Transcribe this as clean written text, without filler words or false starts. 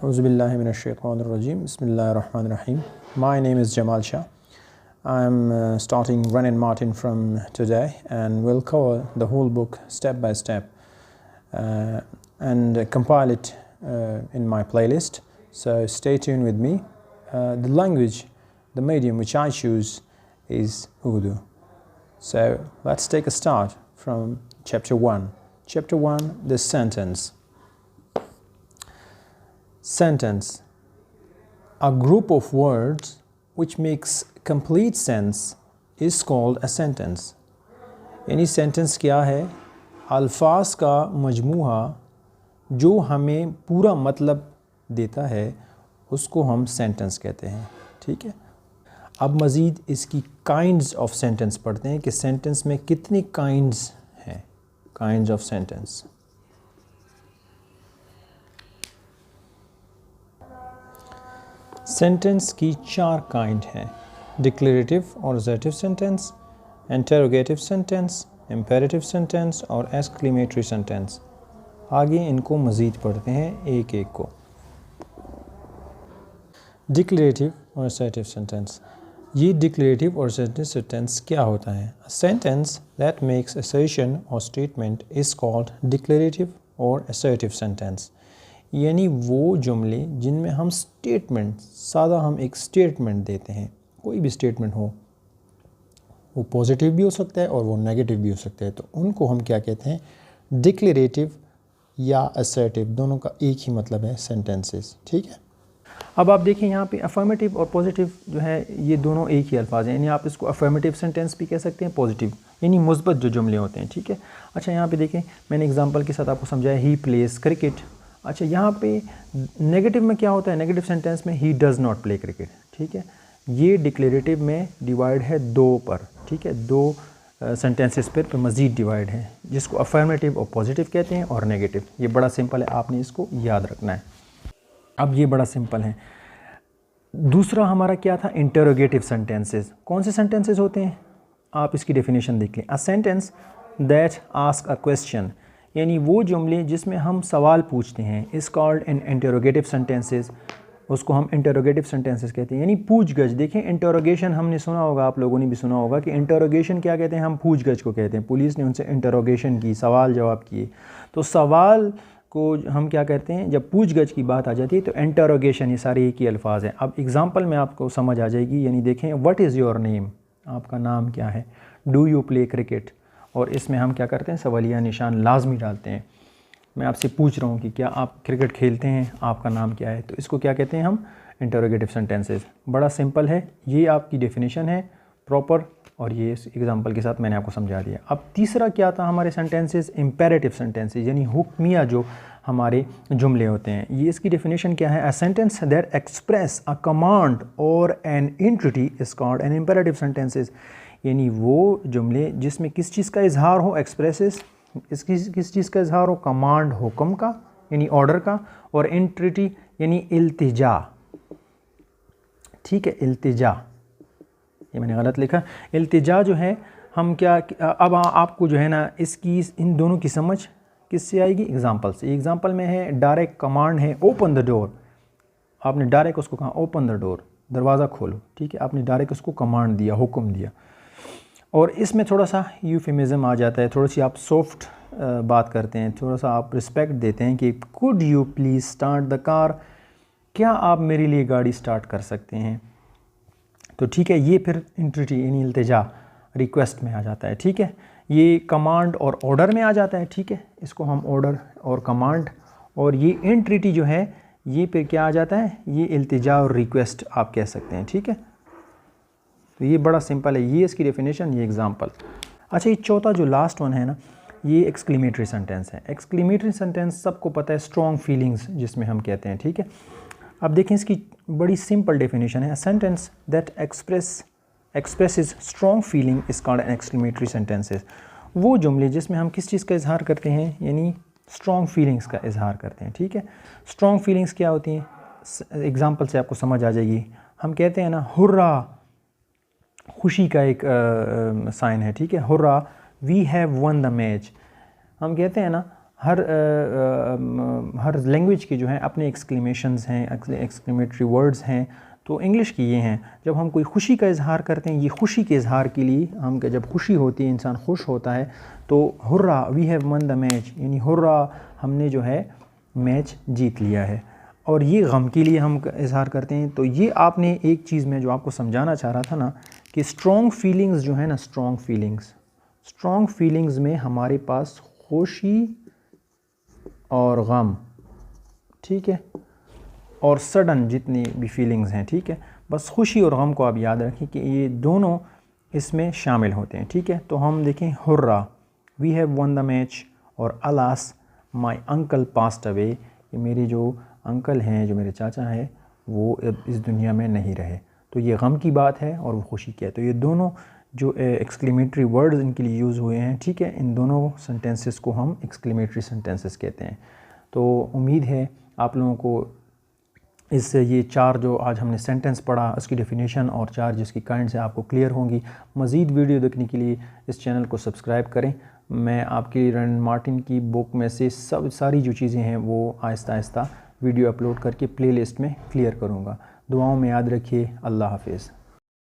Auzubillahi minash-shaytanir-rajim. Bismillahir-rahmanir-rahim. My name is Jamal Shah. I'm starting Run and Martin from today, and we'll cover the whole book step by step and compile it in my playlist. So stay tuned with me. The language, the medium which I choose is Urdu. So let's take a start from chapter 1. Chapter 1, the sentence. Sentence, a group of words which makes complete sense is called a sentence. यानी sentence क्या है? अल्फाज का मजमूआ जो हमें पूरा मतलब देता है उसको हम sentence कहते हैं. ठीक है. अब मज़ीद इसकी kinds of sentence पढ़ते हैं कि sentence में कितनी kinds हैं. Kinds of sentence. सेंटेंस की 4 काइंड हैं. डिक्लेरेटिव और assertive sentence, interrogative sentence, imperative sentence और एक्सक्लेमेटरी सेंटेंस. आगे इनको मज़ीद पढ़ते हैं एक एक को. डिक्लेरेटिव और assertive सेंटेंस. ये डिक्लेरेटिव और assertive सेंटेंस क्या होता है? A sentence that makes assertion or statement is called declarative or assertive sentence. यानी वो जुमले जिनमें हम स्टेटमेंट, सादा हम एक स्टेटमेंट देते हैं, कोई भी स्टेटमेंट हो, वो पॉजिटिव भी हो सकता है और वो नेगेटिव भी हो सकता है, तो उनको हम क्या कहते हैं? डिक्लेरेटिव या असर्टिव. दोनों का एक ही मतलब है, सेंटेंसेस. ठीक है. अब आप देखें यहाँ पे अफर्मेटिव और पॉजिटिव जो है ये दोनों एक ही अल्फाज हैं. यानी आप इसको अफर्मेटिव सेंटेंस भी कह सकते हैं, पॉजिटिव यानी मुस्बत जो जुमले होते हैं. ठीक है. अच्छा, यहाँ पे देखें, मैंने एग्जांपल के साथ आपको समझाया, ही प्लेस क्रिकेट. अच्छा, यहाँ पे नेगेटिव में क्या होता है? नेगेटिव सेंटेंस में he does not play cricket. ठीक है. ये डिक्लेरेटिव में डिवाइड है 2 पर. ठीक है. 2 सेंटेंसेस पर मज़ीद डिवाइड है, जिसको अफर्मेटिव और पॉजिटिव कहते हैं और नेगेटिव. ये बड़ा सिंपल है, आपने इसको याद रखना है. अब ये बड़ा सिंपल है. दूसरा हमारा क्या था? Interrogative sentences. कौन से सेंटेंसेस होते हैं? आप इसकी डेफिनेशन देख लें. अ sentence that ask a question, यानी वो जुमले जिसमें हम सवाल पूछते हैं, इस कॉल्ड इन इंटरोगेटिव सेंटेंसेस. उसको हम इंटरोगेटिव सेंटेंसेस कहते हैं, यानी पूछ गछ. देखें, इंटरोगेशन हमने सुना होगा, आप लोगों ने भी सुना होगा कि इंटरोगेशन क्या कहते हैं? हम पूछ गछ को कहते हैं. पुलिस ने उनसे इंटरोगेशन की, सवाल जवाब किए, तो सवाल को हम क्या कहते हैं? जब पूछ गछ की बात आ जाती है तो इंटरोगेशन. ये सारे एक ही अल्फाज हैं. अब एग्जाम्पल में आपको समझ आ जाएगी. यानी देखें, व्हाट इज़ योर नेम, आपका नाम क्या है? Do you play cricket. और इसमें हम क्या करते हैं? सवालिया निशान लाजमी डालते हैं. मैं आपसे पूछ रहा हूँ कि क्या आप क्रिकेट खेलते हैं, आपका नाम क्या है? तो इसको क्या कहते हैं हम? Interrogative sentences. बड़ा सिंपल है. ये आपकी डेफिनेशन है प्रॉपर, और ये इस एग्जांपल के साथ मैंने आपको समझा दिया. अब तीसरा क्या था हमारे सेंटेंसेस? इम्पेरेटिव सेंटेंसेस, यानी हुक्मिया जो हमारे जुमले होते हैं. ये इसकी डेफिनेशन क्या है? A sentence that express a command or an entity is called an imperative sentences. यानी वो जुमले जिसमें किस चीज़ का इजहार हो? एक्सप्रेसेस. इसकी किस चीज़ का इजहार हो? कमांड, हुक्म का, यानी ऑर्डर का, और एंटिटी यानी इल्तिजा. ठीक है. इल्तिजा, ये मैंने गलत लिखा. इल्तिजा जो है हम क्या, अब आपको जो है ना इसकी, इन दोनों की समझ किससे आएगी? एग्जाम्पल से. एग्जाम्पल में है डायरेक्ट कमांड है, ओपन द डोर. आपने डायरेक्ट उसको कहा ओपन द डोर, दरवाज़ा खोलो. ठीक है. आपने डायरेक्ट उसको कमांड दिया, हुक्म दिया. और इसमें थोड़ा सा यूफेमिज़म आ जाता है, थोड़ी सी आप सॉफ्ट बात करते हैं, थोड़ा सा आप रिस्पेक्ट देते हैं कि could you please start the car, क्या आप मेरे लिए गाड़ी स्टार्ट कर सकते हैं? तो ठीक है, ये फिर इंट्रिटी यानी इल्तिजा, रिक्वेस्ट में आ जाता है. ठीक है. ये कमांड और ऑर्डर में आ जाता है. ठीक है. इसको हम ऑर्डर और कमांड, और ये इंट्रिटी जो है ये फिर क्या आ जाता है? ये इल्तिजा और रिक्वेस्ट आप कह सकते हैं. ठीक है. तो ये बड़ा सिंपल है. ये इसकी डेफिनेशन, ये एग्जांपल. अच्छा, ये चौथा जो लास्ट वन है ना, ये एक्सक्लेमेटरी सेंटेंस है. एक्सक्लेमेटरी सेंटेंस सबको पता है, स्ट्रॉन्ग फीलिंग्स जिसमें हम कहते हैं. ठीक है. अब देखें, इसकी बड़ी सिंपल डेफिनेशन है. A sentence that expresses strong feeling is called N exclamatory sentences. वो जुमले जिसमें हम किस चीज़ का इजहार करते हैं? यानी स्ट्रॉन्ग फीलिंग्स का इजहार करते हैं. ठीक है. स्ट्रॉन्ग फीलिंग्स क्या होती हैं? एग्जांपल से आपको समझ आ जाएगी. हम कहते हैं ना, हुर्रा, खुशी का एक साइन है. ठीक है. Hurray, we have won the match. हम कहते हैं ना, हर लैंग्वेज के जो हैं अपने एक्सक्लेमेशंस हैं, एक्सक्लेमेटरी वर्ड्स हैं। तो इंग्लिश की ये हैं, जब हम कोई खुशी का इजहार करते हैं, ये खुशी के इजहार के लिए हम जब खुशी होती है, इंसान खुश होता है, तो hurray we have won the match, यानी हुर्रा हमने जो है मैच जीत लिया है। और ये गम के लिए हम इजहार करते हैं। तो ये आपने एक चीज़ में जो आपको समझाना चाह रहा था ना, कि स्ट्रॉन्ग फीलिंग्स जो है ना, स्ट्रॉन्ग फीलिंग्स में हमारे पास खुशी और गम, ठीक है, और सडन जितनी भी फीलिंग्स हैं, ठीक है, बस खुशी और गम को आप याद रखें कि ये दोनों इसमें शामिल होते हैं, ठीक है। तो हम देखें hurrah we have won the match, और alas my uncle passed away, ये मेरे जो अंकल हैं, जो मेरे चाचा हैं, वो अब इस दुनिया में नहीं रहे। तो ये गम की बात है और वो खुशी की है। तो ये दोनों जो एक्सक्लेमेटरी वर्ड्स इनके लिए यूज़ हुए हैं, ठीक है, इन दोनों सेंटेंसेस को हम एक्सक्लेमेटरी सेंटेंसेस कहते हैं। तो उम्मीद है आप लोगों को इससे ये 4 जो आज हमने सेंटेंस पढ़ा, उसकी डेफिनेशन और 4 जिसकी काइंड्स हैं आपको क्लियर होंगी। मज़ीद वीडियो देखने के लिए इस चैनल को सब्सक्राइब करें। मैं आपकी रन मार्टिन की बुक में से सारी जो चीज़ें हैं वो आहिस्ता आहिस्ता वीडियो अपलोड करके प्लेलिस्ट में क्लियर करूँगा। दुआओं में याद रखिए। अल्लाह हाफिज़।